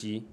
机。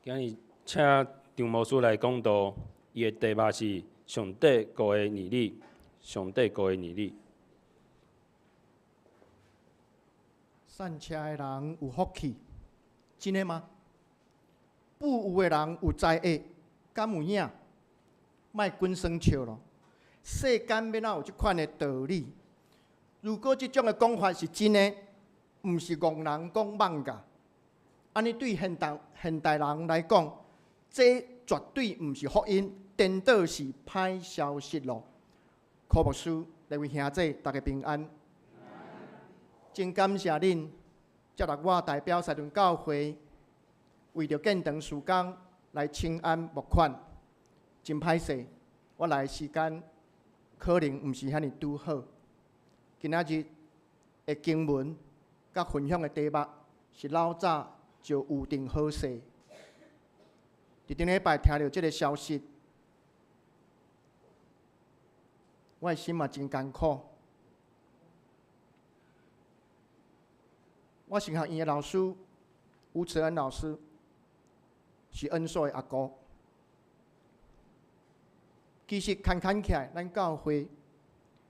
今日请张牧师来讲道，伊的题目是上帝国的儿女，上帝国的儿女。散车的人有福气，真的吗？富有的人有财厄，敢有影？莫滚耍笑咯！世间要哪有即款的道理？如果即种的讲法是真的，毋是戆人讲妄噶。安尼对现代人来讲，这绝对毋是福音，颠倒是歹消息咯。科牧师，各位兄弟，大家平安。真感谢恁接纳我代表西屯教会，为着建堂事工来请安募款。真歹势，我来的时间可能毋是遐尼拄好。今仔日的经文甲分享的题目是老早就预定好势。伫顶礼拜听到这个消息，我的心嘛真艰苦。我是学院的老师吴慈恩老师，是恩所的阿姑。其实看起来，咱教会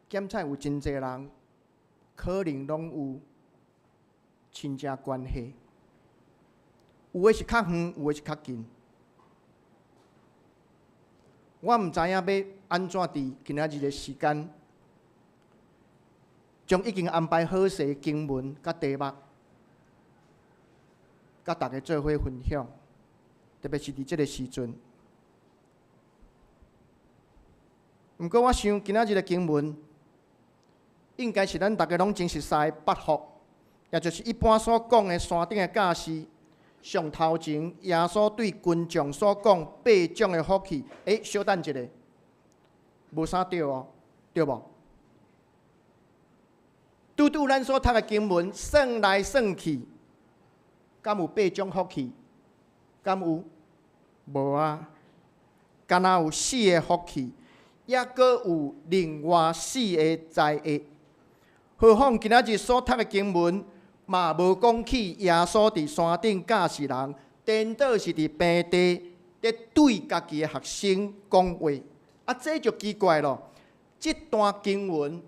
检测有真侪人，可能拢有亲戚关系。有的是较远，有的是较近。我毋知影要安怎伫今仔日的时间，将已经安排好势的经文甲题目，甲大家做伙分享。特别是伫即个时阵。毋过我想今仔日的经文，应该是咱大家拢真熟悉的八福，也就是一般所讲的山顶的教示。上头前，耶稣对群众所讲八种的福气。稍等一下，无啥对哦，对无？拄拄咱所读的经文，算来算去，敢有八种福气？敢有？无啊，敢若有4个福气，也阁有另外4个灾厄。何况今仔日所读的经文，嘛无讲起耶稣伫山顶教示人，颠倒是伫平地咧对家己的学生讲话，这就奇怪咯。这段经文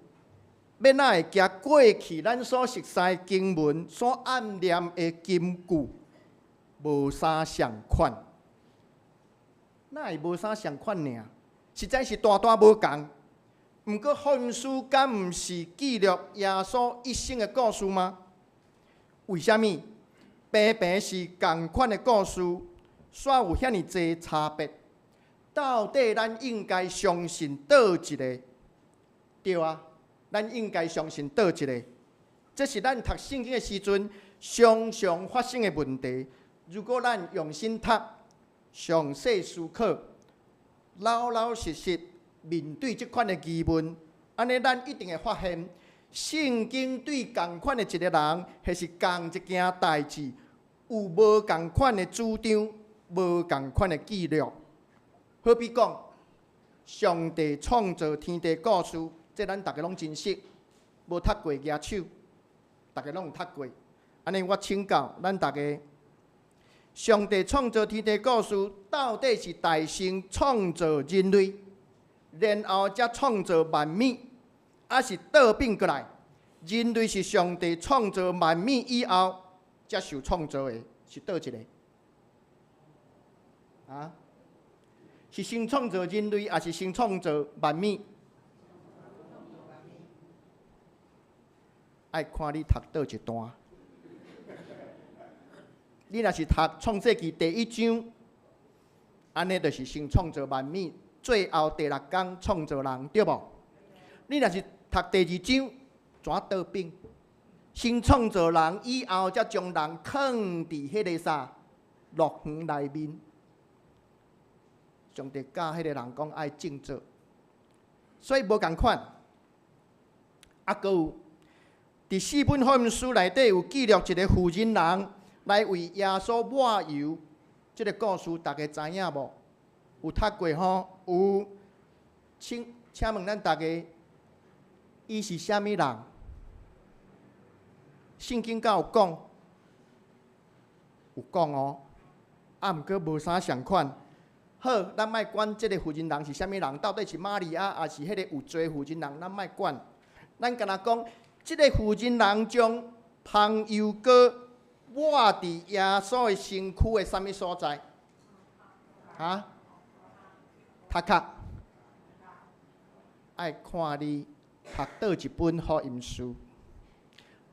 要哪会行过去咱所熟悉的经文所暗念的金句，无啥相款？哪会无啥相款呢？实在是大大无共。毋过福音书敢毋是记录耶稣一生的故事吗？为虾米平平是同款的故事，却有遐尼侪差别？到底咱应该相信倒一个？对啊，咱应该相信倒一个？这是咱读圣经的时阵常常发生的问题。如果咱用心读、详细思考、老老实实面对这款的疑问，安尼咱一定会发现。圣经对同款的一个人，还是同一件代志，有无同款的主张，无同款的记录。好比讲，上帝创造天地故事，这咱大家拢真熟，无读过举手，大家拢有读过。安尼我请教咱大家，上帝创造天地故事，到底是大先创造人类，然后才创造万物？还是倒变过来，人类是上帝创造万物以后才受创造的，是倒一个？是先创造人类，还是先创造万物？爱看你读倒一段。你若是读创世纪第1章，安尼就是先创造万物，最后第6天创造人，对无？你若是读第2章，怎倒变？先创造人以后，才将人放伫迄个啥乐园内面。上帝教迄个人讲爱正做，所以无共款。阁有伫4本福音书内底有记录一个妇人人来为耶稣抹油，这个故事大家知影无？有读过吼？有，请问咱大家。伊是虾米人？圣经敢有讲？有讲哦。毋过无啥相款。好，咱莫管即个负责人是啥物人，到底是玛利亚，还是迄个有罪负责人，咱莫管。咱敢若讲，即个负责人将香油膏抹伫耶稣的身躯的啥物所在？头壳。爱看你读倒一本福音书。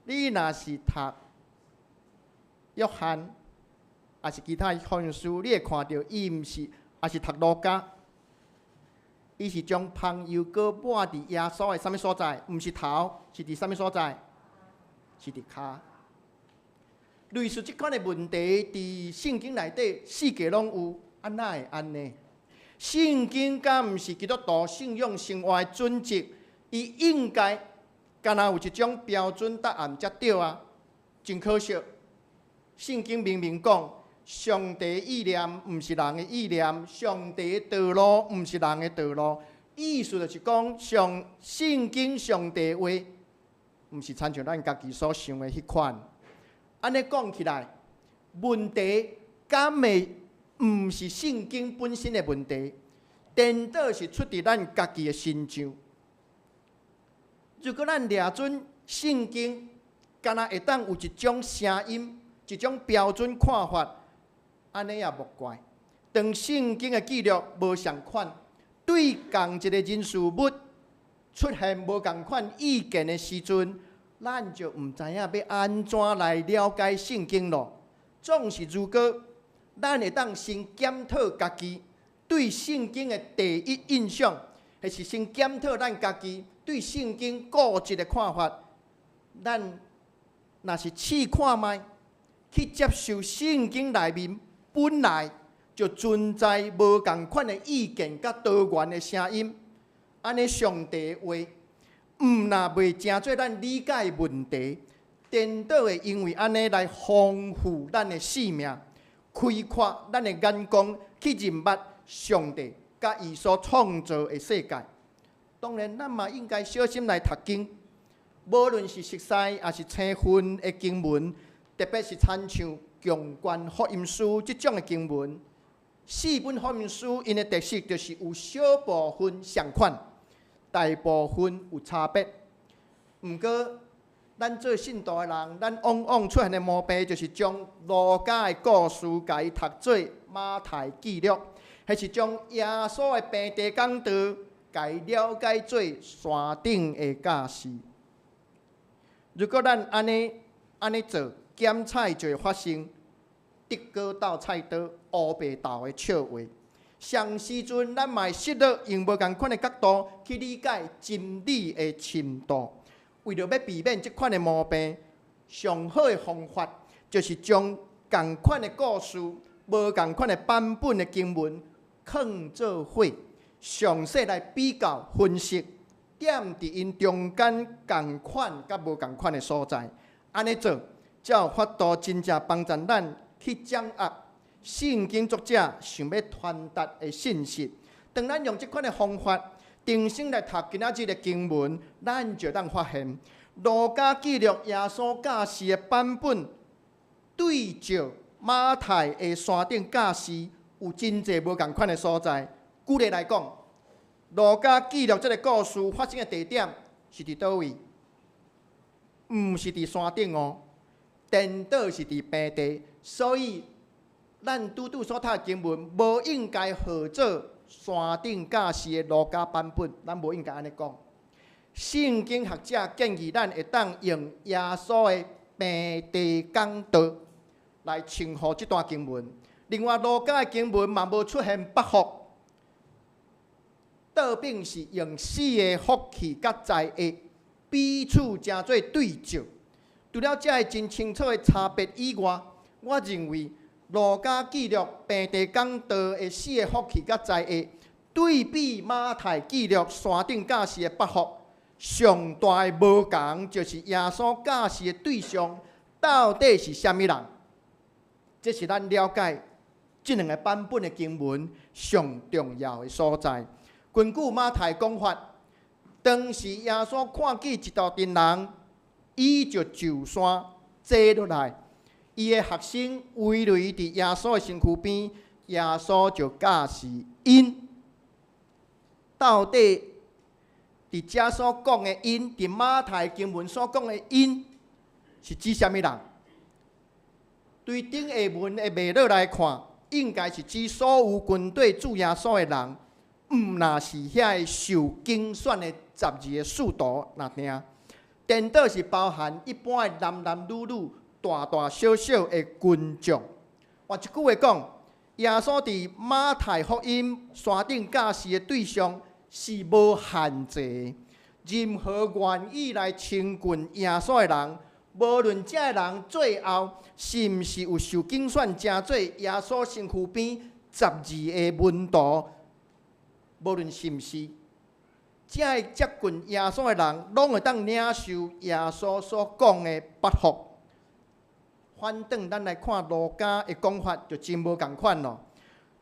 你若是读约翰，还是其他福音书，你会看到伊毋是，还是读路加，伊是将香油膏抹伫耶稣的啥物所在？毋是头，是伫啥物所在？是伫骹。类似即款的问题，伫圣经内底四界拢有，哪会安尼？圣经敢毋是基督徒信仰生活的准则？伊应该敢若有一种标准答案才对啊！真可惜，圣经明明讲，上帝的意念毋是人的意念，上帝的道路毋是人的道路。意思就是讲，圣经上帝的话，毋是参像咱家己所想的迄款。安尼讲起来，问题敢会毋是圣经本身的问题，颠倒是出伫咱家己的身上。如果咱抓准圣经，敢若会当有一种声音、一种标准看法，安尼也无怪。当圣经的记录无相款，对同一个人事物出现无共款意见的时阵，咱就毋知影要安怎来了解圣经咯。总是如果咱会当先检讨家己对圣经的第一印象，还是先检讨咱家己对圣经固执的看法。咱若是试看卖，去接受圣经内面本来就存在无共款的意见甲多元的声音，安尼上帝的话，若袂成做咱理解的问题，颠倒会因为安尼来丰富咱的生命。开阔咱的眼光，去认捌上帝甲伊所创造的世界。当然，咱嘛应该小心来读经，无论是熟悉还是青分的经文，特别是参像强冠福音书这种的经文。四本福音书因的特色就是有小部分相款，大部分有差别。毋过，咱做信徒的人，咱往往出现的毛病，就是将路加的故事甲伊读做马太记录，还是将耶稣的病地讲道甲伊了解做山顶的教示。如果咱安尼做，咸菜就会发生德高斗菜刀、乌白豆的笑话。上时阵，咱嘛会失落用无共款的角度去理解真理的深度。为了要避免这款的毛病，上好的方法就是将同款的故事、无同款的版本的经文放做伙，详细来比较分析，点伫因中间同款甲无同款的所在。安尼做，才有法度真正帮助咱去掌握圣经作者想要传达的信息。当咱用这款的方法，定心来读今仔日的经文，咱就当发现，路加记录耶稣教示的版本，对照马太的山顶教示，有真侪无共款的所在。举例来讲，路加记录这个故事发生的地点是伫倒位？毋是伫山顶哦，颠倒是伫平地。所以，咱拄所读的经文，无应该号做山顶教示的路加版本，咱无应该安尼讲。圣经学者建议咱会当用耶稣的病地讲道来称呼这段经文。另外，路加的经文嘛无出现八福，倒并是用四个福气甲在下彼此成做对照。除了这个真清楚的差别以外，我认为路加记录病地讲道的四个福气甲在下，对比马太记录山顶教示的八福，上大的无同就是耶稣教示的对象到底是啥物人？这是咱了解这两个版本的经文上重要的所在。根据马太讲法，当时耶稣看见一道灯笼，伊就就山坐落来。伊的学生围累伫耶稣的身躯边，耶稣就教示因。到底伫遮所讲的因，伫马太经文所讲的因，是指啥物人？对顶下文的脉络来看，应该是指所有军队主耶稣的人，毋若是遐受竞选的12个使徒那听。颠倒是包含一般的男男女女、大大小小的群众。换一句话讲，耶稣伫马太福音山顶教示的对象是无限制，任何愿意来亲近耶稣的人，无论这个人最后是毋是有受竞选成做耶稣身躯边12个门徒，无论是毋是。只会接近耶稣的人，拢会当领受耶稣所讲的祝福。反正咱来看路加的讲法，就真无共款咯。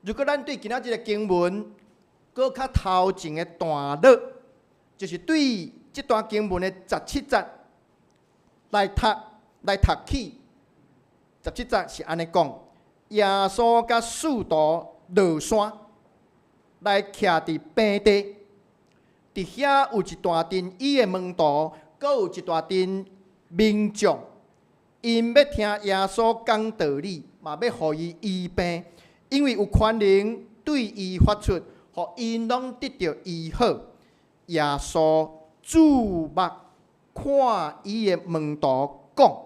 如果咱对今仔日的经文，搁较头前的段落，就是对这段经文的17节来读起。17节是安尼讲：耶稣甲使徒落山，来徛伫平地。伫遐有一大阵伊的门徒，阁有一大阵民众，因要听耶稣讲道理，嘛要互伊医病，因为有权能对伊发出，互因拢得到医好。耶稣注目看伊的门徒讲：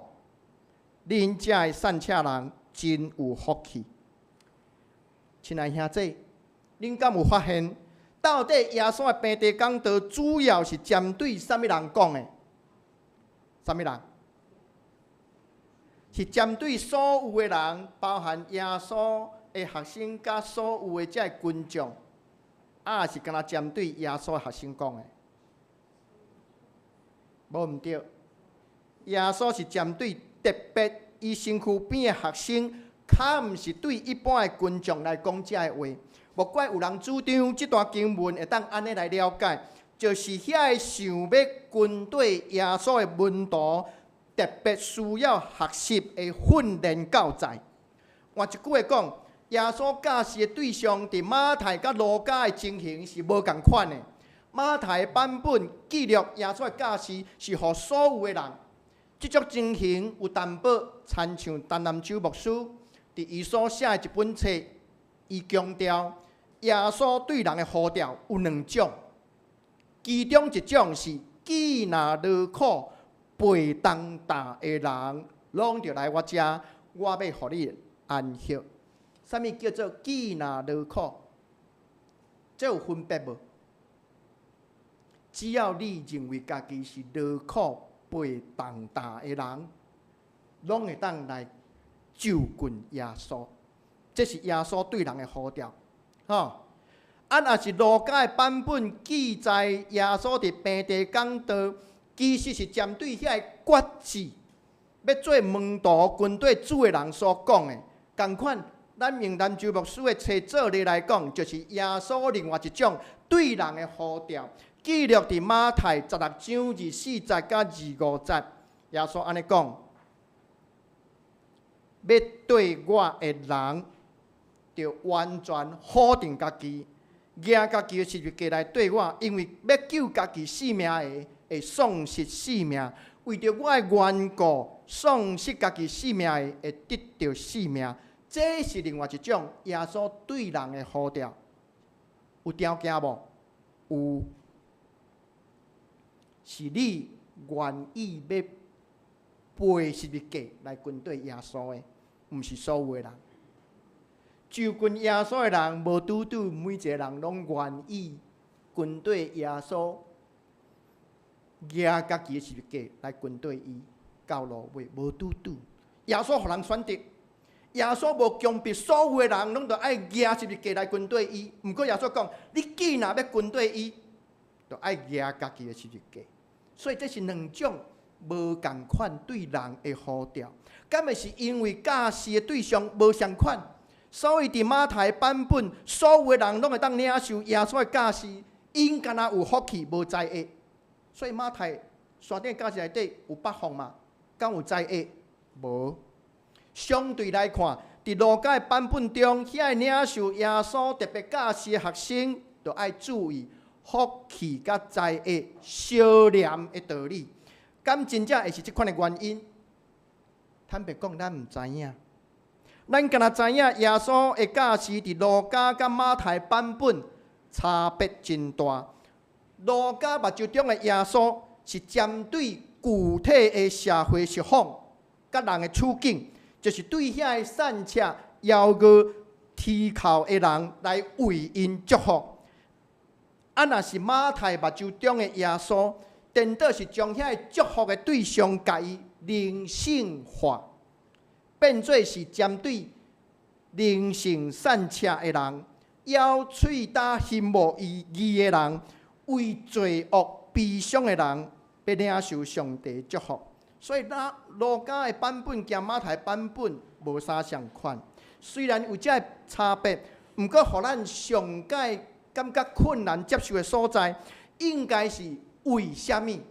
恁遮的善车人真有福气。亲爱兄弟，恁敢有发现？到底耶稣的平地讲道主要是针对啥物人讲的？啥物人？是针对所有的人，包含耶稣的学生甲所有的这群众，是敢若针对耶稣的学生讲的？无毋对，耶稣是针对特别伊身躯边的学生，较毋是对一般的群众来讲这个话。莫怪有人主张这段经文会当安尼来了解，就是遐个想要军队耶稣的门徒特别需要学习的训练教材。换一句话讲，耶稣教示的对象伫马太甲路加的情形是无共款的。马太的版本记录耶稣的教示是予所有的人，这种情形有淡薄参像陈南洲牧师伫伊所写的一本册，伊强调。耶稣对人的呼召有2种，其中一种是既若劳苦背重担的人，拢着来我遮，我要互你安息。啥物叫做既若劳苦？这有分别无？只要你认为家己是劳苦背重担的人，拢会当来就近耶稣。这是耶稣对人的呼召。若是路加的版本记载耶稣伫平地讲道，其实是针对遐个决志要做门徒军队主的人所讲的。同款，咱明南洲牧师的册做例来讲，就是耶稣另外一种对人的呼召，记录伫马太16章24节甲25节。耶稣安尼讲：要对我的人。要完全否定家己，拿家己的十字架来对我，因为要救家己性命的，会丧失性命；为着我的缘故，丧失家己性命的，会得到性命。这是另外一种耶稣对人的呼召。有条件无？有，是你愿意要背十字架来跟对耶稣的，毋是所有的人。就近耶稣的人，无拄拄每一个人拢愿意跟对耶稣，拿家己的十字架来跟对伊到路尾，无拄拄。耶稣互人选择，耶稣无强迫所有的人拢着爱拿十字架来跟对伊。毋过耶稣讲，你既然要跟对伊，就爱拿家己的十字架。所以这是2种无共款对人的呼召。敢会是因为教示的对象无相款？所以，伫马太版本，所有的人拢会当领受耶稣的教示，因敢若有福气，无灾厄。所以马太山顶教示内底有8项嘛，敢有灾厄？无。相对来看，伫路加的版本中，遐领受耶稣特别教示的学生，就要注意福气甲灾厄相连的道理。敢真正会是即款的原因？坦白讲，咱毋知影。咱敢若知影耶稣的教示伫路加甲马太版本差别真大。路加目睭中的耶稣是针对具体的社会实况甲人的处境，就是对遐个散车邀约啼哭的人来为因祝福。啊，若是马太目睭中的耶稣，颠倒是将遐个祝福的对象甲伊灵性化，变做是针对灵性散车的人，要喙打心无意义的人，为罪恶悲伤的人，要领受上帝祝福。所以，路加的版本兼马太版本无啥相款。虽然有这差别，毋过，互咱上界感觉困难接受的所在，应该是为虾米？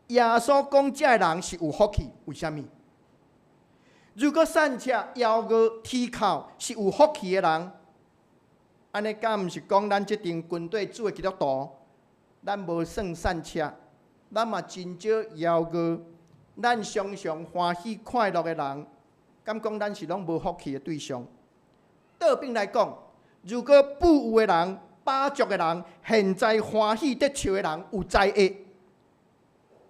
耶稣讲这人是有福气，为虾米？如果散车邀约啼哭是有福气的人，安尼敢毋是讲咱这阵军队主的基督徒，咱无算散车，咱嘛真少邀约。咱常常欢喜快乐的人，敢讲咱是拢无福气的对象？倒边来讲，如果富有的人、饱足的人，现在欢喜得笑的人有灾厄，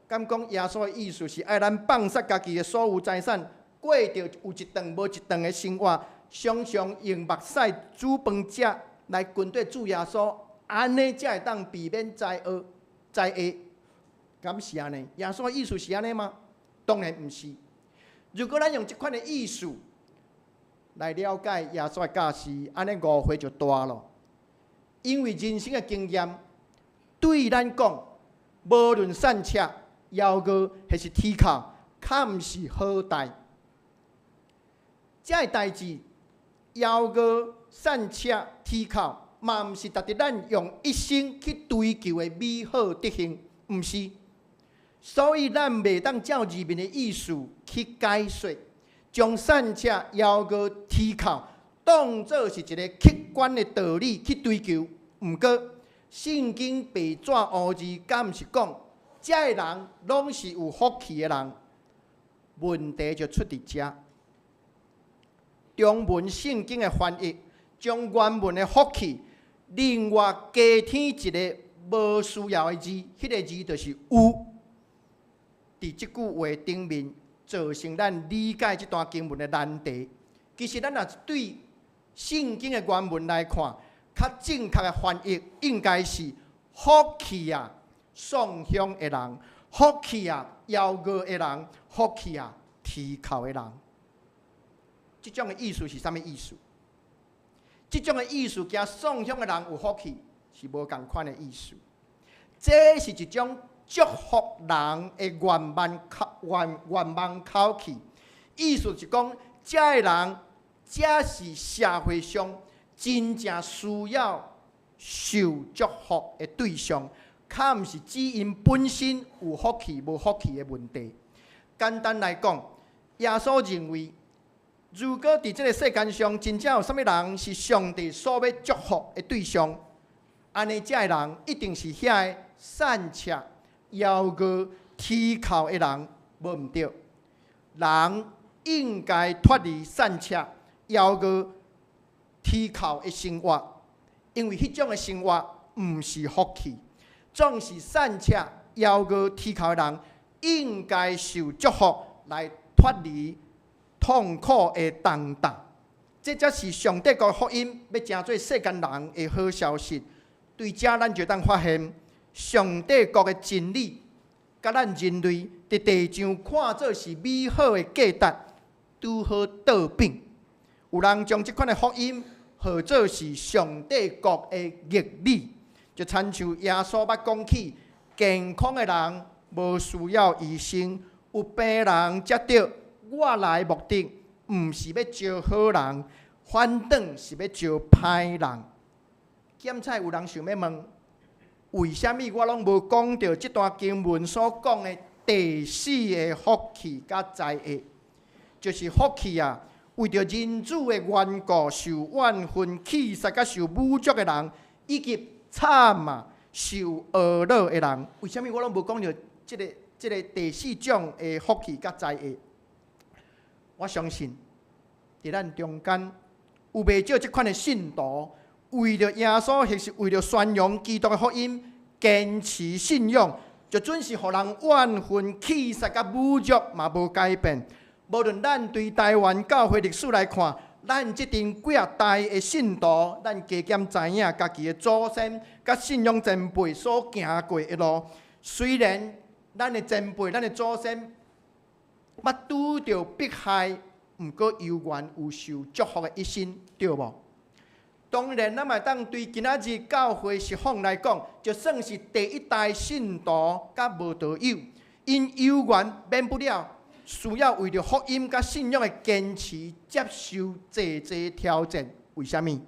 敢讲耶稣的意思是爱咱放杀家己的所有财产，过着有一顿无一顿的生活，常常用目屎煮饭食来军队主耶稣，安尼才会当避免灾厄。敢是安尼？耶稣的意思是安尼吗？当然毋是。如果咱用这款的意思来了解耶稣的教示，安尼误会就大了。因为人生的经验对咱讲，无论散车、邀约还是啼哭，较毋是好代。这个代志，邀约、散车、啼哭，嘛毋是值得咱用一生去追求的美好德行，毋是。所以，咱袂当照字面的意思去解说，将散车、邀约、啼哭当作是一个客观的道理去追求。毋过，圣经白纸黑字，敢毋是讲，这个人拢是有福气的人？问题就出伫遮。中文圣经的翻译，将原文的福气，另外加添一个无需要的字，迄个字就是有。伫即句话顶面，造成咱理解这段经文的难题。其实，咱若对圣经的原文来看，较正确的翻译应该是福气啊，送香的人；福气啊，邀约的人；福气啊，啼哭的人。这种的意思是啥物意思？这种的意思，加送香的人有福气，是无同款的意思。这是一种祝福人的愿望口气，意思是讲，这个人，这是社会上真正需要受祝福的对象，较毋是指因本身有福气无福气的问题。简单来讲，耶稣认为，如果伫这个世间上真正有啥物人是上帝所要祝福的对象，安尼这个人一定是遐个散车、邀约、啼哭的人，无毋对。人应该脱离散车、邀约、啼哭的生活，因为迄种的生活毋是福气。总是散车、邀约、啼哭的人，应该受祝福来脱离痛苦的重担。这才是上帝国福音要成做世间人的好消息。对这，咱就当发现上帝国的真理，甲咱人类伫地上看作是美好的价值，拄好倒变。有人将这款的福音号做是上帝国的逆理，就亲像耶稣捌讲起，健康的人无需要医生，有病人才对。我来的目的，毋是要招好人，反倒是要招歹人。检采有人想要问，为什么我拢无讲到这段经文所讲的第四个福气甲灾厄？就是福气啊！为着人子的缘故，受怨恨、气杀甲受侮辱的人，以及惨啊受恶恼的人。为什么我拢无讲到即个第四种的福气甲灾厄？我相信伫咱中间有袂少即款的信徒，为着耶稣，或是为着宣扬基督的福音，坚持信仰，就准是互人怨恨、气杀甲侮辱嘛无改变。无论咱对台湾教会历史来看，咱即阵几啊代的信徒，咱加减知影家己的祖先甲信仰前辈所行过的路。虽然咱的前辈、咱的祖先捌拄着迫害，毋过犹原有受祝福的一生，对无？当然，咱嘛当对今仔日教会实况来讲，就算是第一代信徒甲无道友，因犹原免不了需要为着福音甲信仰的坚持，接受济挑战。为什么？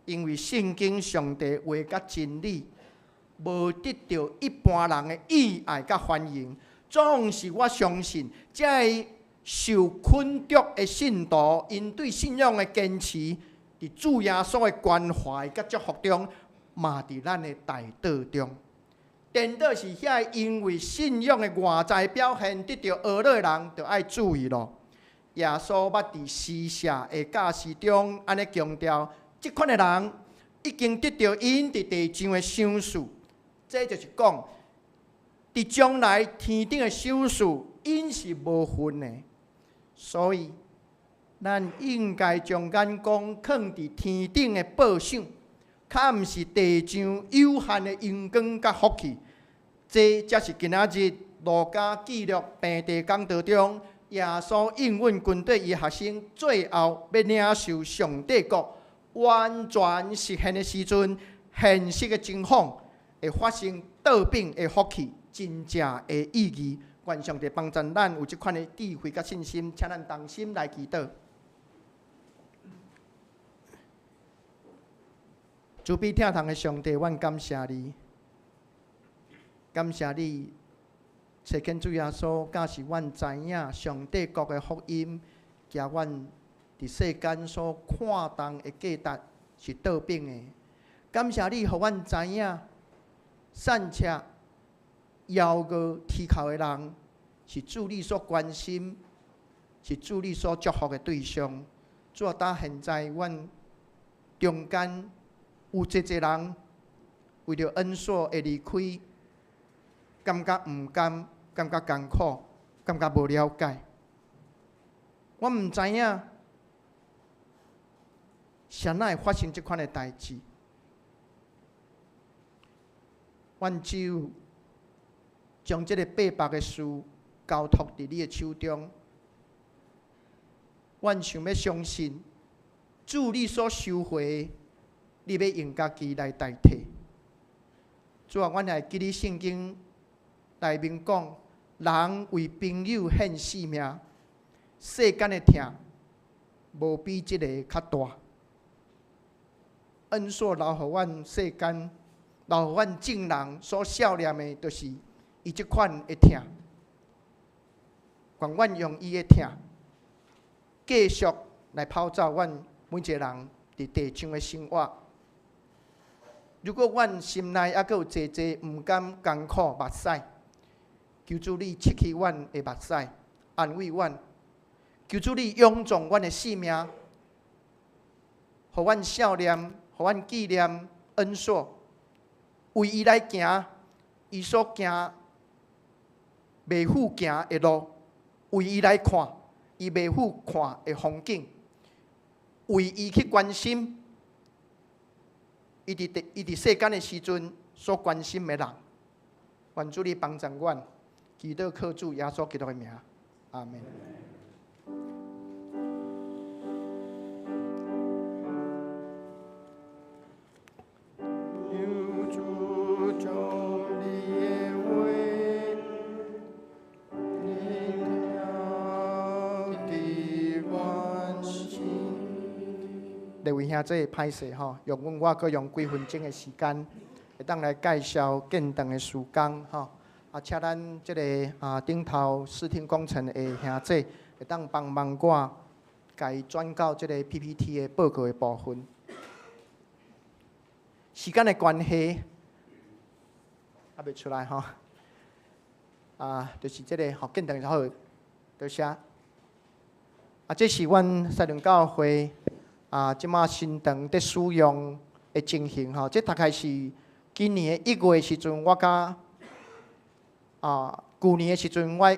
因为圣经上帝话甲真理，无得到一般人的意爱甲欢迎。总是我相信，这受困住的信徒，因对信仰的坚持，伫主耶稣的关怀甲祝福中，嘛伫咱的大道中。颠倒是遐因为信仰的外在表现得到恶恼的人，就要注意咯。耶稣捌伫施舍的教示中，安尼强调，即款的人已经得到因伫地上的赏赐。这就是讲，伫将来天顶的赏赐，因是无分的。所以，咱应该将眼光放伫天顶的报赏。较毋是地上有限的荣光甲福气，这才是今仔日路加记录平地讲道中，耶稣应允军队伊学生最后要领受上帝国完全实现的时阵，现实的情况会发生倒变的福气，真正的意义。愿上帝帮助咱有这款的智慧甲信心，请咱同心来祈祷。慈悲疼痛的上帝，阮感谢你，感谢你找见主耶稣，假使阮知影上帝国的福音，甲阮伫世间所看重的价值是倒变的。感谢你，互阮知影善车、枵餓、啼哭的人，是主你所关心，是主你所祝福的对象。主啊，到现在阮中间。有一人为着恩赐会离开，感觉毋甘，感觉艰苦，感觉无了解。我毋知影，谁会发生这款的代志？阮只有将这个白白的事交托伫你的手中。阮想要相信，主你所收回。你要用家己来代替。主啊，阮来记你圣经内面讲，人为朋友献性命，世间的痛无比这个较大。恩赐留互阮世间，留互阮众人所笑念的，就是伊即款的痛。愿阮用伊的痛，继续来跑走阮每一个人伫地上的生活。如果阮心内还佫有济毋甘、艰苦、目屎，求主你拭去阮的目屎，安慰阮。求主你永壮阮的性命，互阮少年，互阮纪念恩赐，为伊来行伊所行袂赴行的路，为伊来看伊袂赴看的风景，为伊去关心。伊伫世间的时阵所关心的人，愿主你帮助阮，祈祷靠主耶稣基督的名，阿门。各位兄弟歹势吼，用我搁用几分钟的时间，会当来介绍建堂的事工吼。请咱即个顶头视听工程的兄弟会当帮忙我，甲伊转到即个 PPT 的报告的部分。时间的关系，未出来吼。就是即个见证就好，多谢。这是阮西屯教会即马新堂伫使用的情形吼。这大概是今年的1月时阵，我甲旧年的时阵，我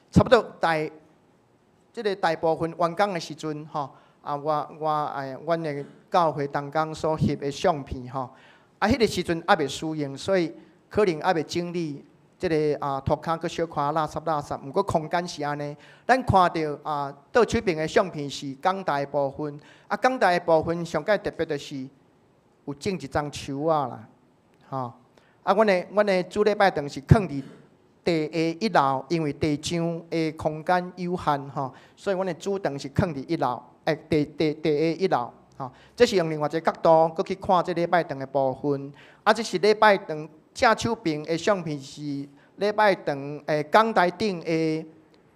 差不多大部分完工的时阵吼，阮的教会同工所翕的相片吼，迄个时阵还未使用，所以可能还未整理。即个涂骹佫小可垃圾，毋过空间是安尼。咱看到倒手边的相片是港台部分，港台的部分上界特别就是有种一丛树仔啦，吼。阮的主礼拜堂是放伫地下1楼，因为地上的空间有限吼，所以阮的主堂是放伫1楼，地下1楼。吼，这是用另外一个角度佫去看这礼拜堂的部分。这是礼拜堂。正手边的相片是礼拜堂讲台顶的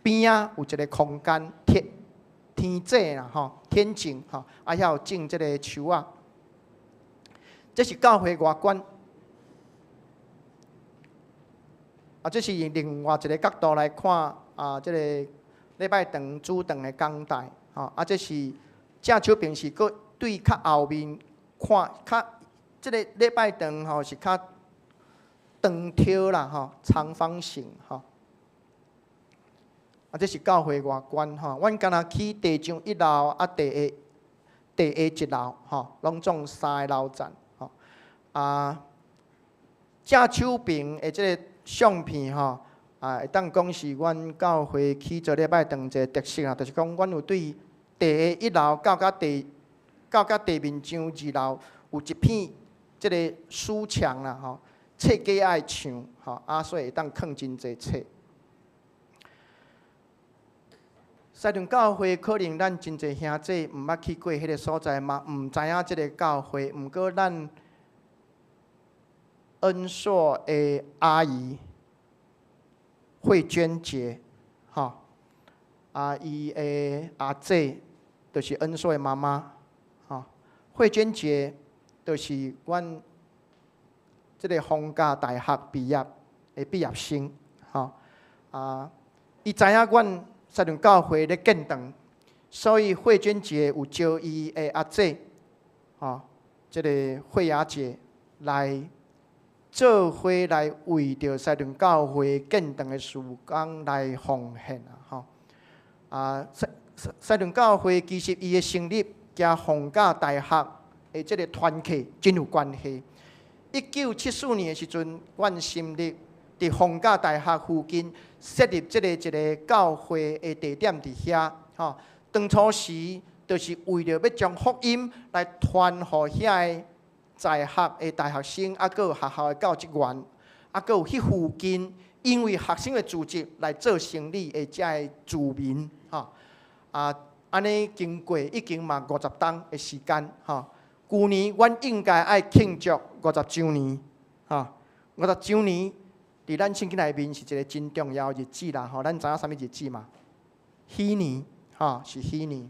边仔有一个空间天井啦吼，天井吼，遐有种即个树仔。这是教会外观，这是另外一个角度来看即个礼拜堂主堂的讲台吼，这是正手边是佫对较后面看，即个礼拜堂吼是较。长条啦吼，长方形吼。这是教会外观吼。阮敢若去地上1楼，地下1楼吼，拢总3个楼层吼。正手边的这个相片吼，会当讲是阮教会去做礼拜堂一个特色啊，就是讲阮有对地下1楼到地面上2楼有一片这个书墙啦吼。册架爱唱，所以会当放真侪册。西屯教会可能咱真侪兄弟毋捌去过迄个所在嘛，毋知影即个教会。毋过咱恩硕的阿姨慧娟姐，伊的阿姐就是恩硕的妈妈，慧娟姐就是阮。即个逢甲大学毕业的毕业生，伊知影阮西屯教会咧建堂，所以慧娟姐有招伊的阿姐，即个慧雅姐来做伙来为着西屯教会建堂的事工来奉献西屯教会其实伊的成立，甲逢甲大学的即个团契真有关系。1974年的时阵，阮成立伫逢甲大学附近设立一个教会的地点伫遐。当初时就是为了要将福音来传予遐个在学的大学生，佫有学校的教职员，佫有迄附近因为学生的组织来做生意的遮个居民。安尼经过已经嘛50冬的时间。旧年，阮应该爱庆祝50周年，50周年伫咱圣经内面是一个真重要的日子啦。咱知影啥物日子嘛？彼年，是彼年。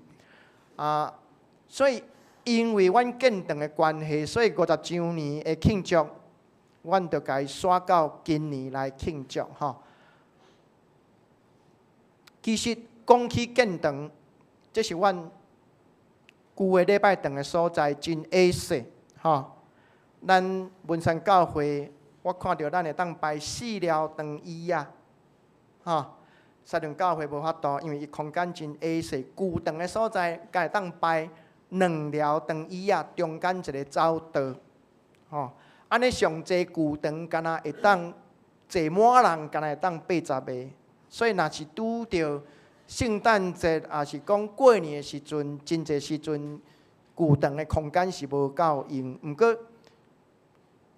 所以因为阮建堂的关系，所以50周年的庆祝，阮就甲伊刷到今年来庆祝其实讲起建堂，这是阮。旧的礼拜堂的所在真矮小，咱文山教会，我看到咱会当摆4条长椅啊，西屯教会无法度，因为伊空间真矮小。旧堂的所在，才会当摆2条长椅啊，中间一个走道，安尼上济旧堂，敢若会当坐满人，敢若会当80个，所以若是拄着。圣诞节也是讲过年的时阵，真侪时阵，旧堂的空间是无够用。毋过，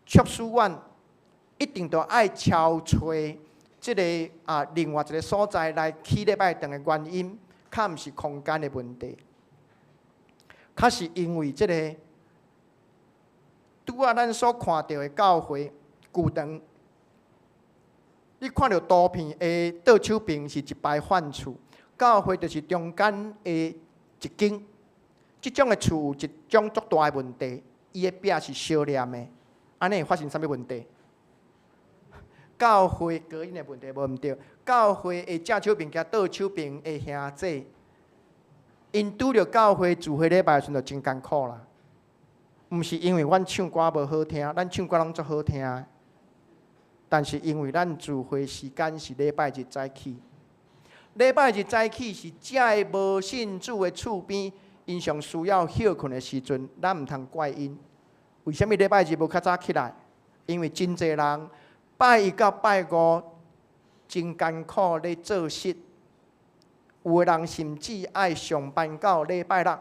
促使阮一定都爱敲找即个另外一个所在来起礼拜堂的原因，较毋是空间的问题，较是因为即个拄咱所看到的教会旧堂，你看到图片的倒手边是一排犯厝，教会就是中间的一间。即种的厝有一种足大的问题，伊的壁是烧黏的，安尼会发生啥物问题？教会隔音的问题无毋对，教会的正手边甲倒手边的兄弟，因拄着教会聚会礼拜的时阵就真艰苦啦。毋是因为阮唱歌无好听，咱唱歌拢足好听的，但是因为咱聚会时间是礼拜日早起，礼拜日早起是遮个无信主的厝边，因上需要休困的时阵，咱毋通怪因。为什么礼拜日无较早起来？因为真侪人拜一到拜五真艰苦咧做事，有的人甚至爱上班到礼拜六，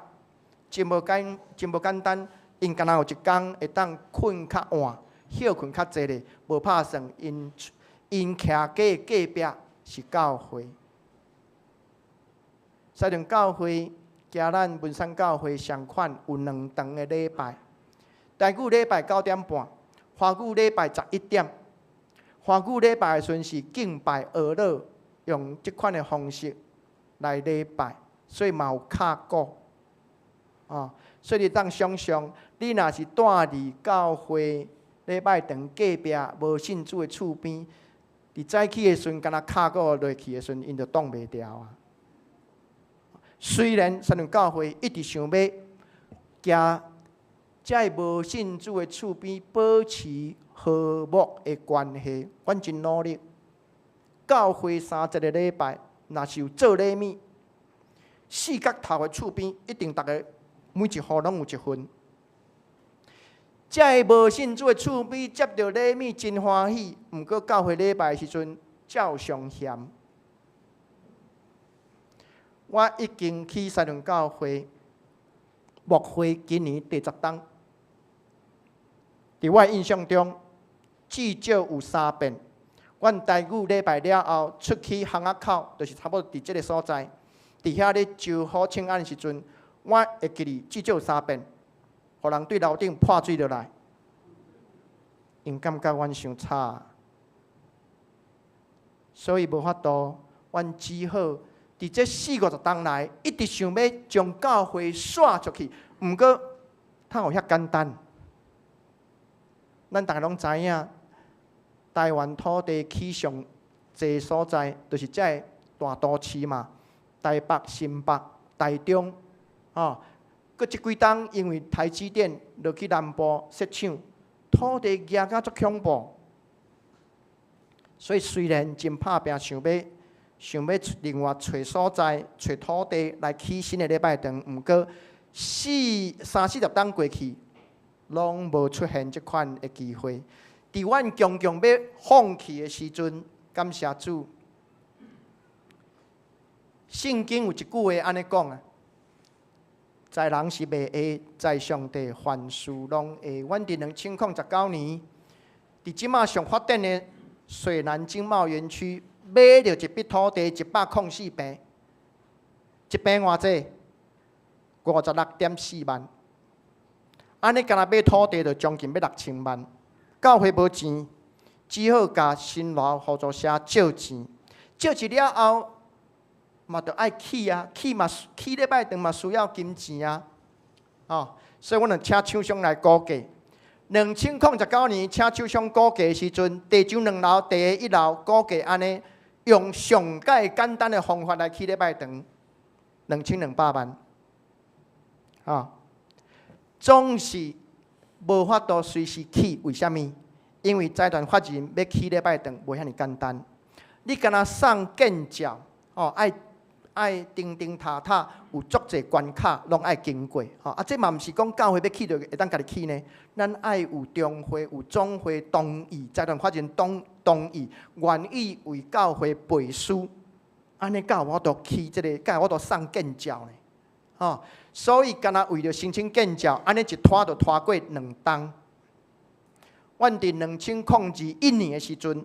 真无简单。因敢若有一天会当困较晚，休困较济咧，无拍算因徛隔壁是教会。西屯教会甲咱文山教会相款，有2堂的礼拜。台语礼拜9点半，华语礼拜11点。华语礼拜的时阵是敬拜俄勒，用即款的方式来礼拜，所以嘛有卡鼓。所以你当想象，你若是住伫教会礼拜堂隔壁无信主的厝边，伫早起的时阵，敢若卡鼓落去的时阵，因就挡袂牢啊。虽然三屯教会一直想要甲在无信主的厝边保持和睦的关系，阮真努力。教会30个礼拜，若是有做礼物，4角头的厝边一定逐个每一户拢有一份。在无信主的厝边接到礼物真欢喜，毋过教会礼拜的时阵照常嫌。我已经去西屯教会牧会今年第10档，伫我印象中至少有3遍。阮台语礼拜了后出去巷仔口，就是差不多伫即个所在，伫遐咧招呼请安的时阵，我会记哩至少有3遍，互人对楼顶泼水落来，因感觉阮伤差，所以无法度，阮只好伫这40-50档内，一直想要将教会刷出去。毋过，它有遐简单。咱大家拢知影，台湾土地起上济所在，就是这大都市嘛，台北、新北、台中，搁即几档因为台积电落去南部设厂，土地价甲足恐怖。所以虽然真拍拼，想要另外找所在、找土地来起新的礼拜堂，毋过30-40档过去，拢无出现这款的机会。伫阮强强要放弃的时阵，感谢主，圣经有一句话安尼讲啊：在人是袂会，在上帝凡事拢会。阮伫2019年，伫即马上发展的水南经贸园区，买到一笔土地104平，一平偌济？56.4万。安尼，干那买土地就将近要6000万。教会无钱，只好甲新华合作社借钱。借钱了后，嘛着爱起啊，起礼拜堂嘛需要金钱啊。所以阮就请厂商来估价。2019年请厂商估价的时阵，地上2楼，地下1楼估价安尼，用上介简单的方法来起礼拜堂，2200万。总是无法度随时起，为什么？因为财团法人要起礼拜堂无遐尼简单。你敢若送建照，爱钉塔塔，有足侪关卡，拢爱经过。这嘛毋是讲教会要起就会当家己起呢。咱爱有中会、有总会同意，财团法人同意，愿意为教会背书，安尼才有法度起这个，才有法度送建照呢。所以，敢若为了申请建照，安尼一拖就拖过2档。阮伫2021年的时阵，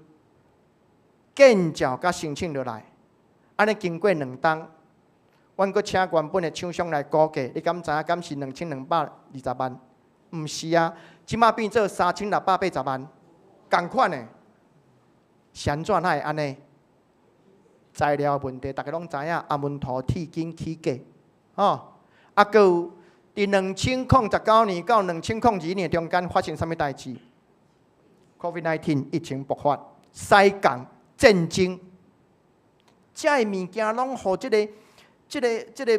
建照甲申请落来，安尼经过2档，阮阁请原本的厂商来估价，你敢知影？敢是2220万？毋是啊，即马变做3680万，共款的。安怎会安尼？材料问题，大家拢知影，阿门陀铁筋起价，吼，啊，搁有伫2019年到2022年中间发生啥物代志 ？COVID-19 疫情爆发，西港战争，遮个物件拢互即个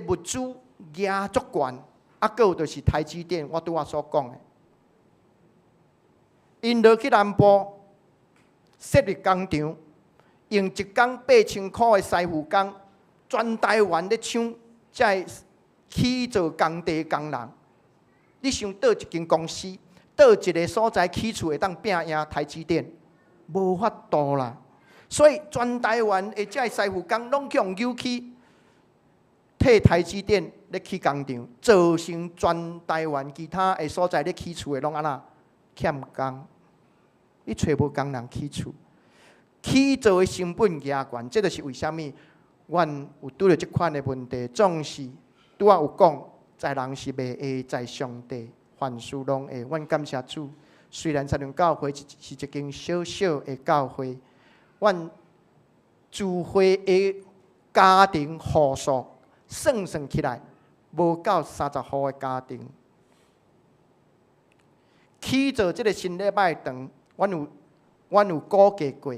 物资压足悬，啊，搁有就是台积电，我拄仔所讲的，因落去南部设立工厂。用一工8000块的师傅工，全台湾咧抢，才起做工地工人。你想倒一间公司，倒一个所在起厝会当拼赢台积电，无法度啦。所以全台湾的这师傅工拢用扭去替台积电咧起工厂，造成全台湾其他的所在咧起厝的拢安那欠工，你找无工人起厝。起造的成本加悬，这就是为虾米，阮有拄着即款的问题，总是拄仔有讲，在人是袂会，在上帝凡事拢会。阮感谢主，虽然参灵教会是一间小小的教会，阮主会的家庭户数算起来，无到30户的家庭。起造即个新礼拜堂，阮有估计过。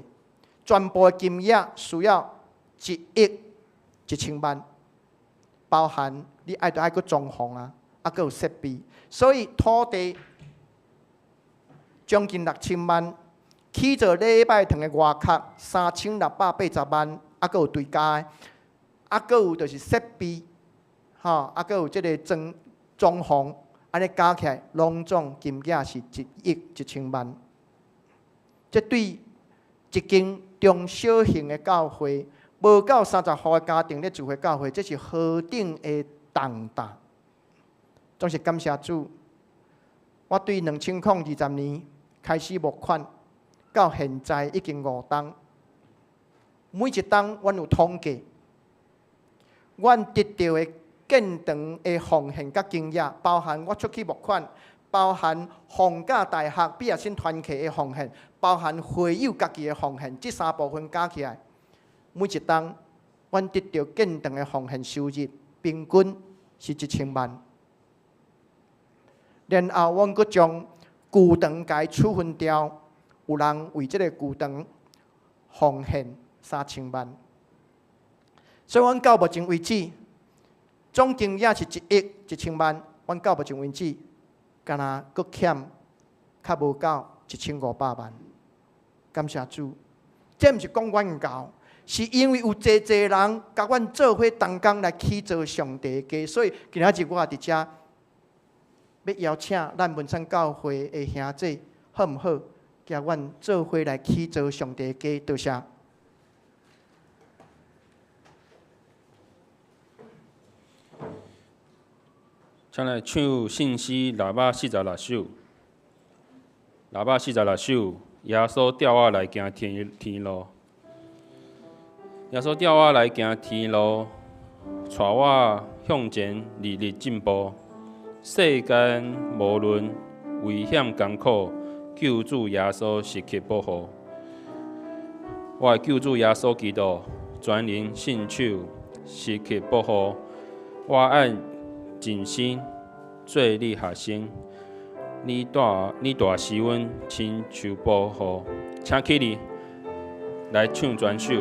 全部的金额需要1亿1千万，包含你爱搁装潢啊，搁有设备，所以土地将近6000万，起造礼拜堂的外壳3680万，搁有对家的，搁有就是设备，搁有即个装潢，安尼加起来拢总金额是1亿1千万，这对一间中小型的教会，无到30户的家庭咧聚会教会，这是何等的重大！总是感谢主，我对2020年开始募款，到现在已经5档，每一档阮有统计，阮得到的建堂的奉献甲金额，包含我出去募款。包含逢甲大学毕业生团契的奉献，包含会友家己的奉献，这3部分加起来，每一档，阮得到建堂的奉献收入，平均是1000万。然后，阮阁将旧堂甲处分掉，有人为这个旧堂奉献3000万。所以，阮到目前为止，总金额是1亿1千万。阮到目前为止。敢若阁欠较无够1500万，感谢主。这毋是讲阮够，是因为有济人甲阮做伙同工来起造上帝的家，所以今仔日我也伫遮要邀请咱文山教会的兄弟，好毋好？甲阮做伙来起造上帝的家，多谢。请来唱信息646首，646首，耶稣调我来行天路，耶稣调我来行天路，带我向前日日进步。世间无论危险艰苦，救主耶稣时刻保护。我的救主耶稣基督，全人信守，时刻保护。我爱尽心做你学生，你大是阮亲像保护，请起立来唱全首。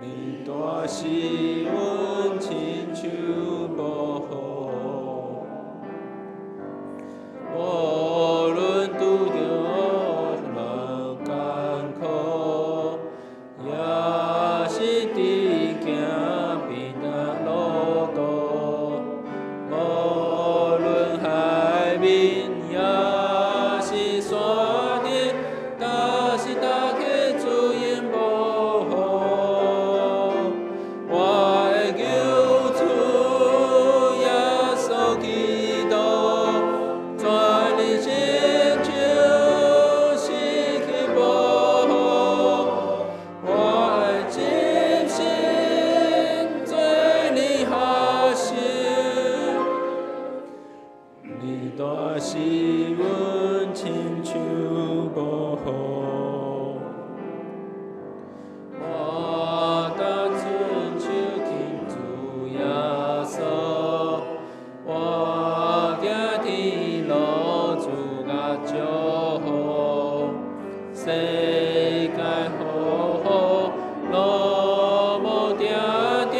你大是阮亲像保护，无论拄着何艰苦，也是伫行平安路途，无论海面也是山顶，但是大家主因保护。我的救主耶稣基督，在你心中失去保护，我的真心对你下心，你大是阮亲像保护。我当遵守天主耶稣，我行天路主甲祝福，世界好好，路无定着，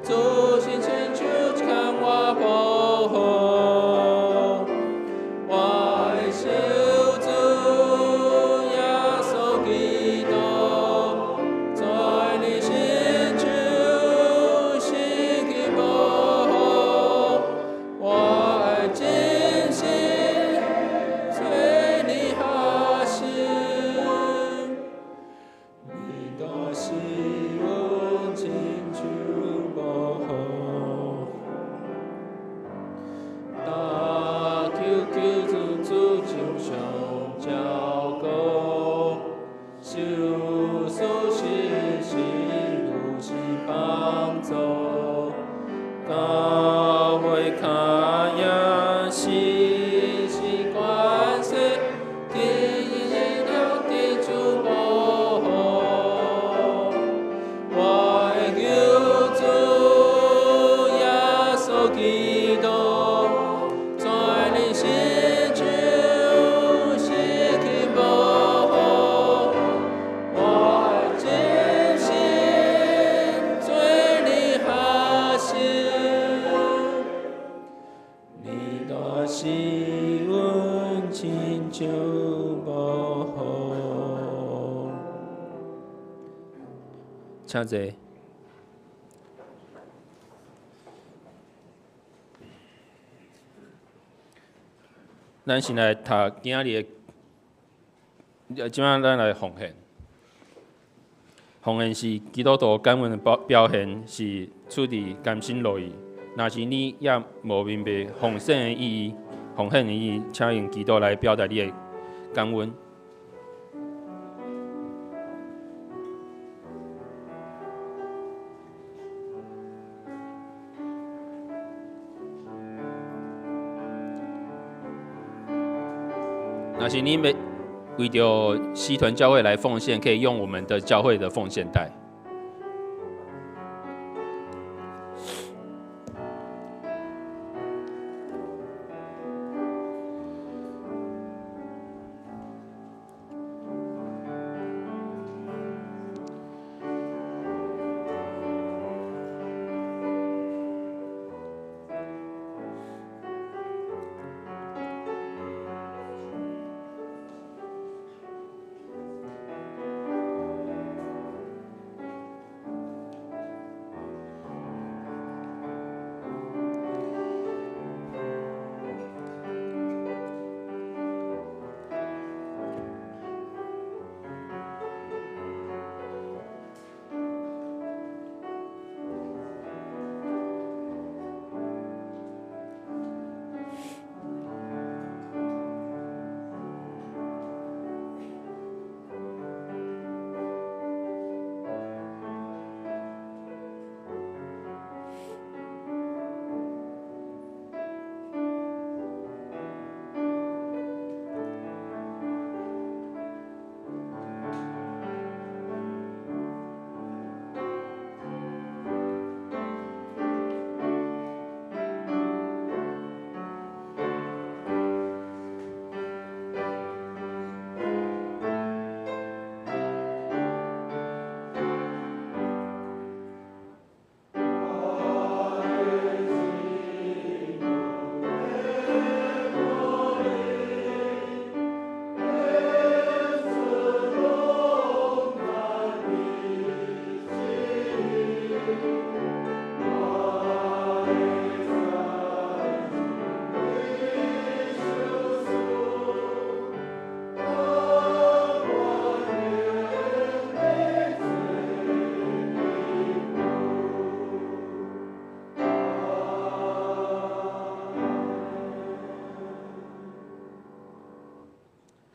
主心亲像牵我保护，我的救主耶稣基督。在你心中失去保护，我的真心对你下心，你大是阮亲像保护。但求救主经常照顾。受苦是如是帮助，到尾看也是关系，天了地主保护，我的救主耶稣基督，在你心中失去保护。我的真心对你下心，你大是阮亲像保护。请坐。咱先来读今日的，即摆咱来奉献。奉献是基督徒感恩的表现，是出于甘心乐意。若是你也无明白奉献的意义，请用基督来表达你的感恩。若是你要为着西屯教会来奉献，可以用我们的教会的奉献袋。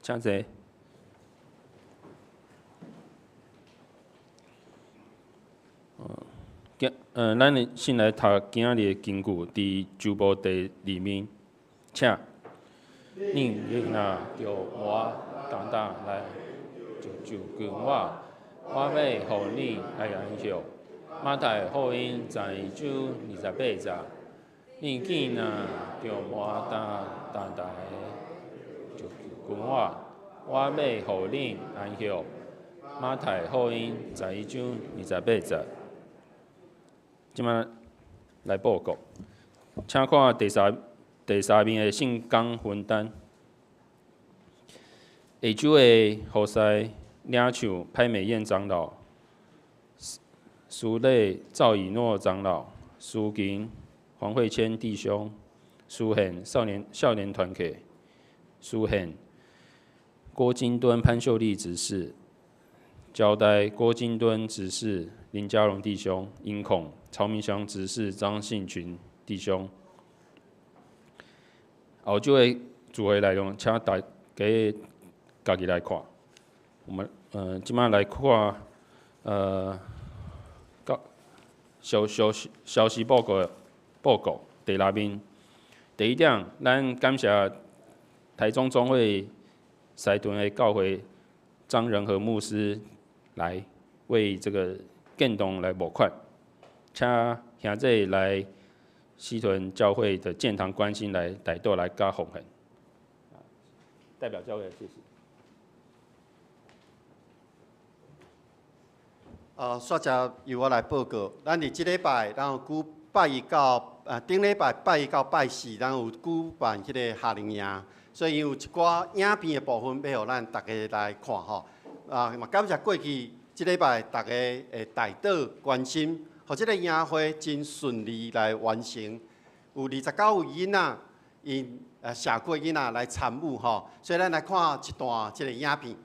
请坐。咱先来读今仔日的经句，伫旧部第2面，请恁若叫我担当来就跟我要互你来安息。马太福音12章28节，恁囝若叫我担当就跟我要互你安息。马太福音11章28节。即摆来报告，请看第三面的圣光分单。下周的何西领唱拍美燕长老、苏内赵以诺长老、苏金黄慧谦弟兄、苏显少年团体、苏显郭金敦潘秀丽执事、交代郭金敦执事林家荣弟兄、殷孔曹明祥执事张信群弟兄。后周的组会内容，请大家家己来看。我们即摆来看消息报告第6面。第1点，咱感谢台中总会西屯的教会张仁和牧师来为这个建堂来募款，请兄弟来西屯教会的建堂关心来带到来加奉献。代表教会，谢谢。煞者由我来报告。咱伫即礼拜，咱有拜一到顶礼拜拜一到拜4，咱有举办迄个夏令营，所以有一寡影片的部分要互咱大家来看吼。嘛感谢过去即礼拜大家的带导关心，互即个营会真顺利来完成。有29位囡仔，因社区囡仔来参与吼，所以咱来看一段即个影片。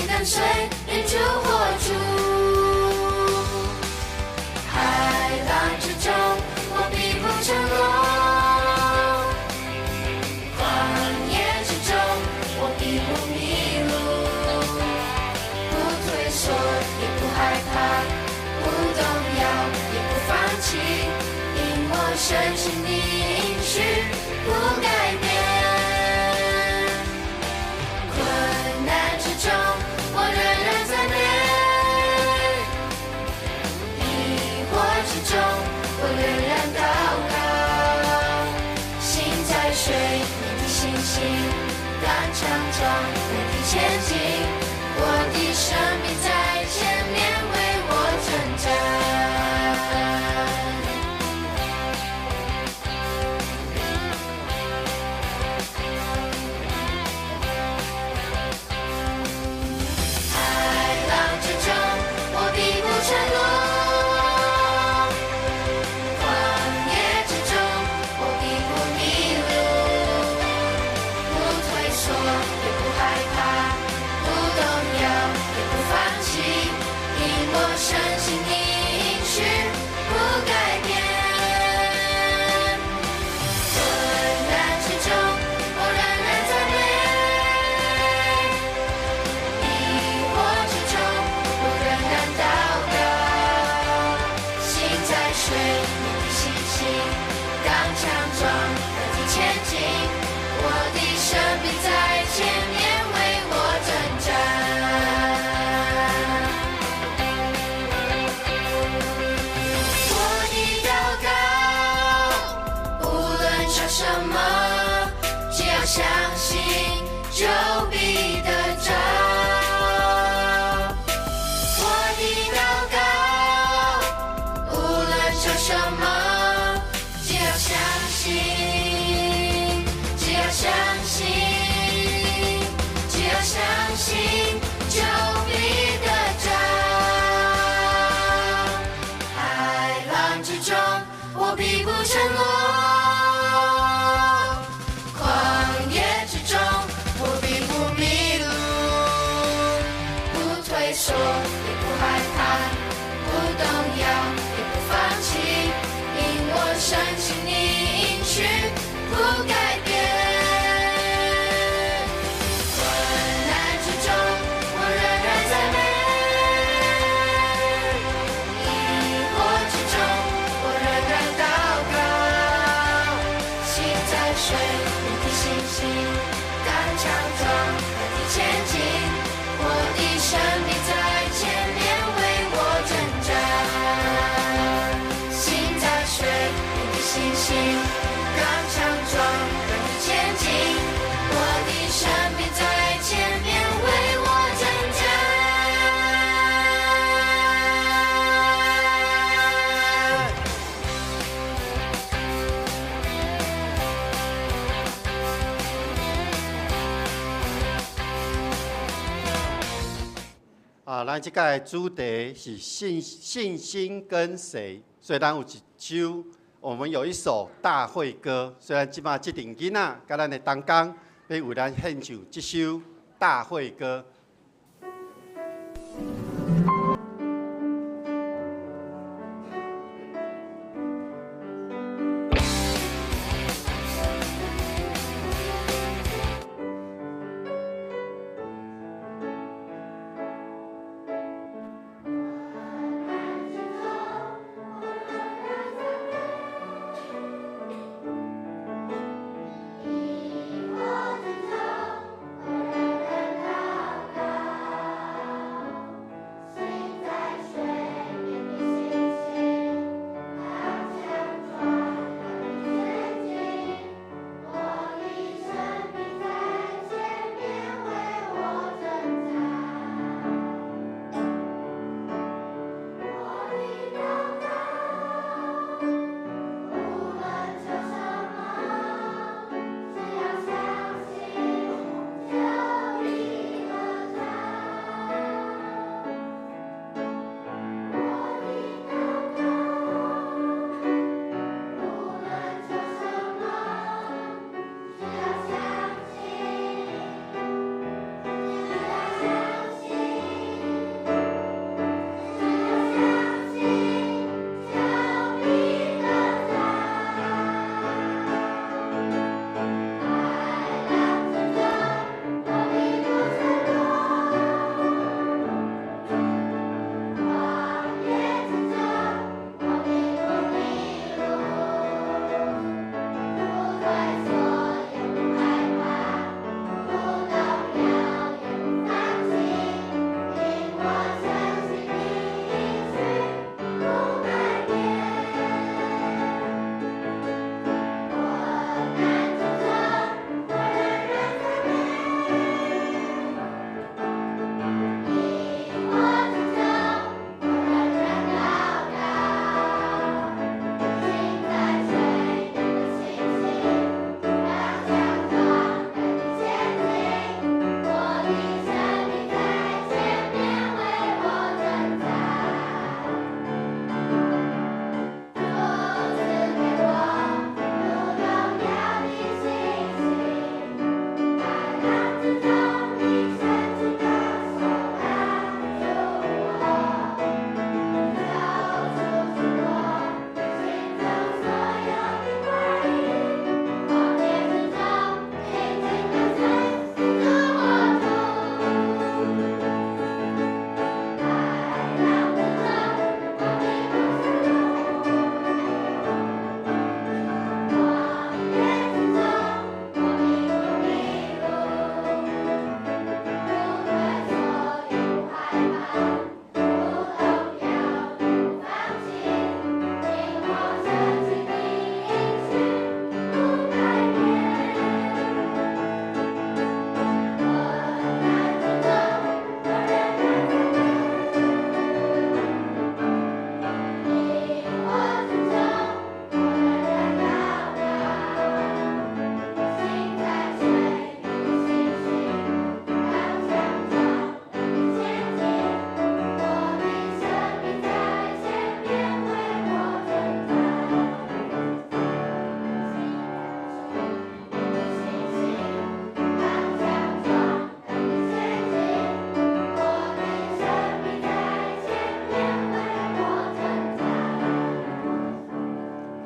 跟随，人救活主。海浪之中，我必不沉落；旷野之中，我必不迷路。不退缩，也不害怕，不动摇，也不放弃，因我深信你应许不改变。困难之中，我仍然在美；疑惑之中，我仍然祷告。心在水，你的信心刚强壮，能力前进。我的生命在前面为我征战。沉落，旷野之中，我必不迷路。不退缩，也不害怕，不动摇，也不放弃，因我深信你应许不改变。困难之中，我仍然在美；疑惑之中，我仍然祷告。水，你的信心刚强壮，得体前进。我的生命在前面为我征战。我的祷告，无论求什么，只要相信，就必得着。什么？只要相信，只要相信，只要相信，就必得着。海浪之中，我必不沉落；旷野之中，我必不迷路。不退缩，也不害怕，不动摇，也不放弃，因我深信你应许不改变。困难之中，我仍然在美；疑惑之中，我仍然祷告。心在水，不提信心，刚强壮，不提前进。我的生命在前面为我挣扎，心在水，不提信心，刚强壮，不提前进。我的生命在前面为我挣扎。咱即届的主题是信心跟谁，所以咱有一首，我们有一首大会歌。虽然即马即阵囡仔甲咱的同工要为咱献唱这首大会歌。我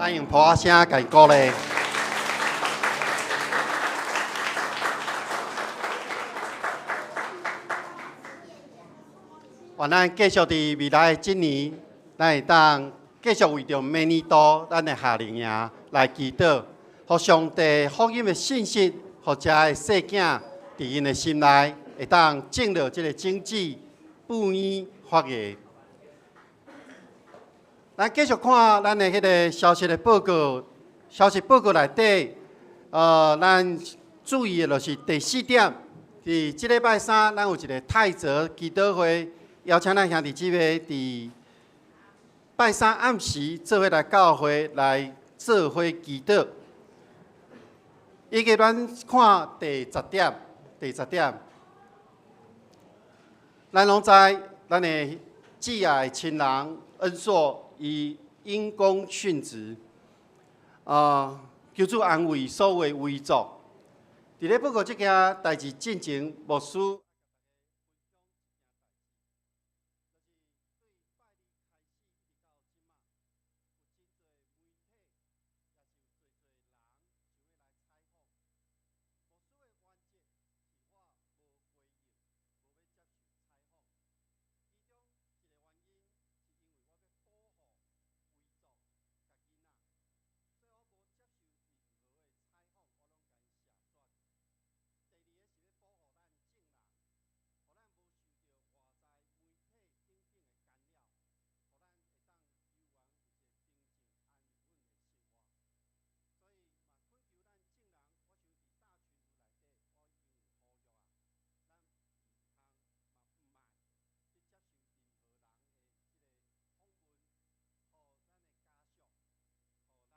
咱用普声甲伊鼓励。愿咱继续伫未来的一年，咱会当继续为着明年度咱的夏令营来祈祷，互上帝福音的信息，互遮的细囝伫因的心内会当进入即个经济不言发言。咱继续看咱的迄个消息的报告，消息报告内底，咱注意的就是第4点，伫即礼拜三，咱有一个泰泽祈祷会。邀请咱兄弟姊妹伫拜三暗时做伙来教会来做伙祈祷。伊给咱看第10点，咱拢知咱的挚爱亲人恩硕伊因公殉职，求主安慰所有的遗族。伫咧报告即件代志进前，牧师。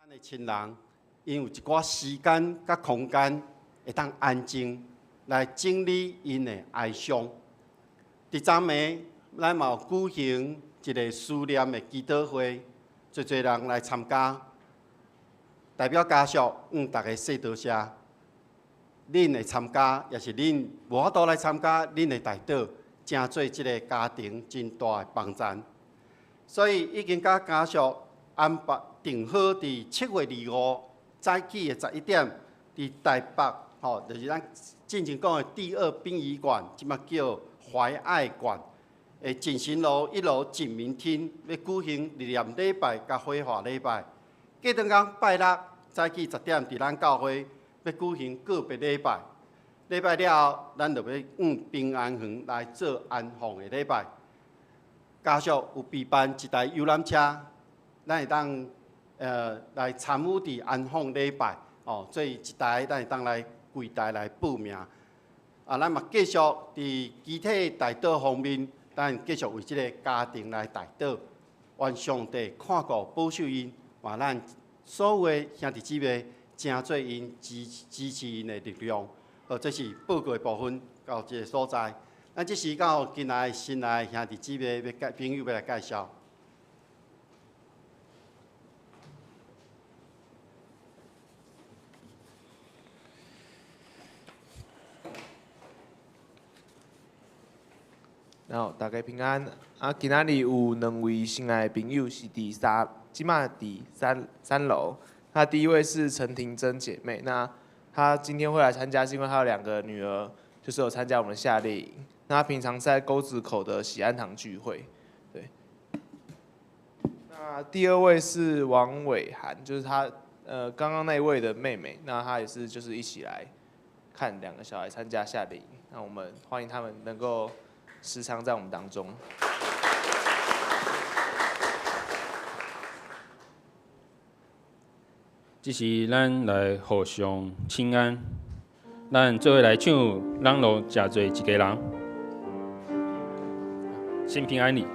咱的亲人，因有一寡时间甲空间，会当安静来整理因的哀伤。第昨暝，咱嘛有举行一个思念的祈祷会，侪侪人来参加。代表家属，大家说多谢。恁的参加，也是恁无法度来参加，恁的代祷，真做即个家庭真大的帮助。所以已经甲家属安排。定好伫7月25早起的11点，伫台北，就是咱进前讲的第2殡仪馆，即马叫怀爱馆，进行路1楼景明厅，要举行纪念礼拜甲火化礼拜。过顿天拜六早起10点，伫咱教会要举行个别礼拜。礼拜了后，咱就要平安园来做安放的礼拜。家属有备办一台游览车，咱会当。来参与伫安放礼拜，做一台，咱会当来柜台来报名。咱嘛继续伫集体代祷方面，咱继续为即个家庭来代祷，愿上帝看顾保守因，话咱所有的兄弟姊妹，真做因支持因的力量。这是报告的部分，到这个所在。咱即时到今来新来兄弟姊妹朋友要来介绍。然后大家平安。今仔日有2位新来的朋友是即马伫3楼。那第一位是陈婷珍姐妹，那她今天会来参加，是因为她有2个女儿，就是有参加我们的夏令营。那她平常是在沟子口的喜安堂聚会。对。那第二位是王伟涵，就是她刚刚那一位的妹妹，那她也是就是一起来看2个小孩参加夏令营。那我们欢迎他们能够。时常在我们当中。这是咱来互相请安，咱做伙来唱《咱路诚侪一家人》，心平安理。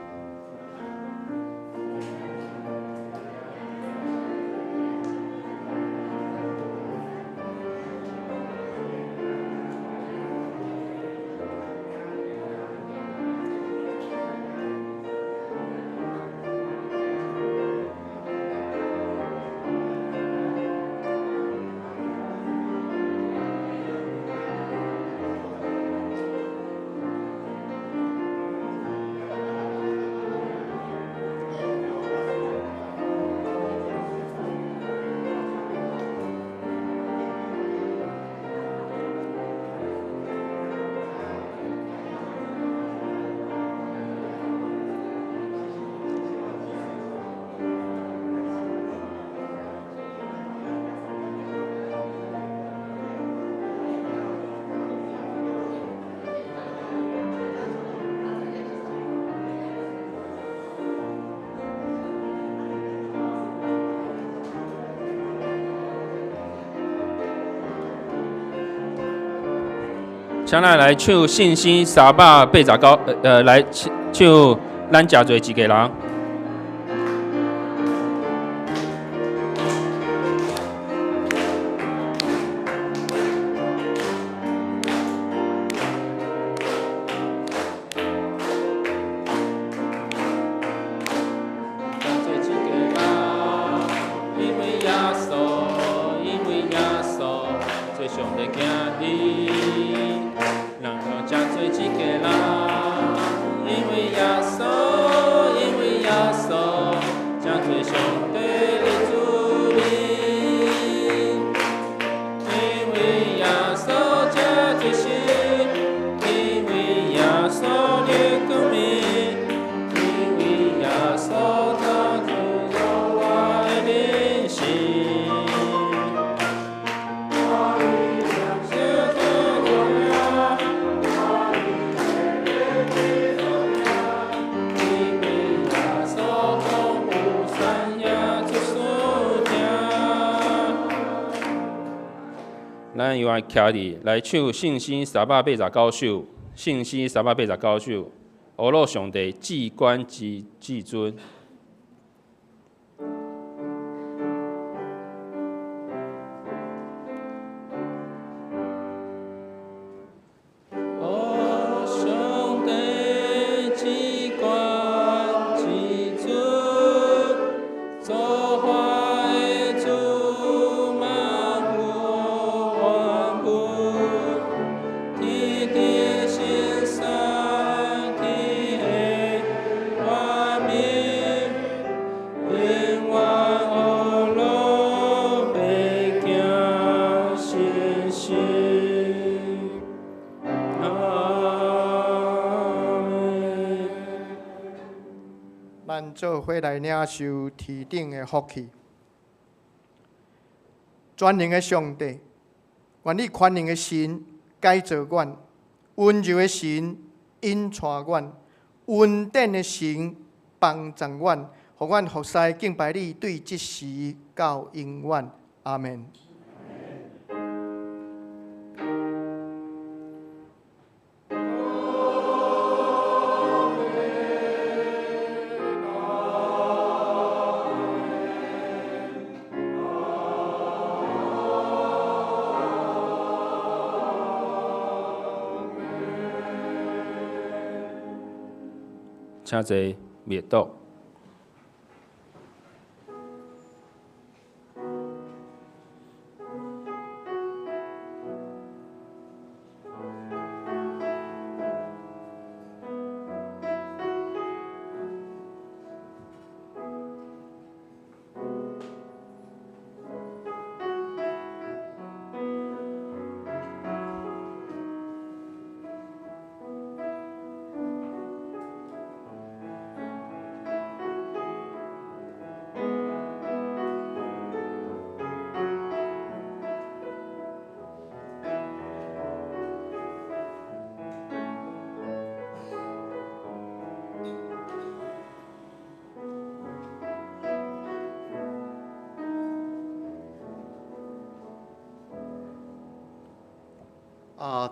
请咱来唱信心389，来唱咱诚侪一个人。咱又爱徛伫来唱信心389首，信心389首，阿罗上帝至关至尊。咱做伙来领受天顶的福气。全能的上帝，愿你宽容的神改造阮，温柔的神引带阮，恩典的神帮助阮，互阮服侍敬拜你，对即时到永远。阿门。请坐灭毒。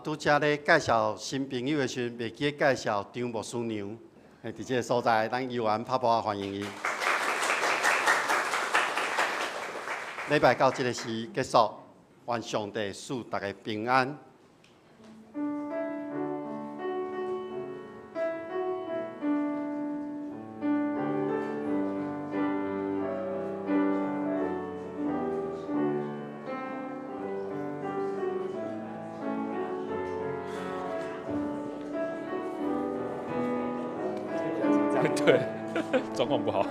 拄则咧介绍新朋友的时阵，袂记介绍张牧师娘，伫即个所在，咱悠然拍拍欢迎伊。礼拜到即个时结束，愿上帝赐大家平安。对，状况不好。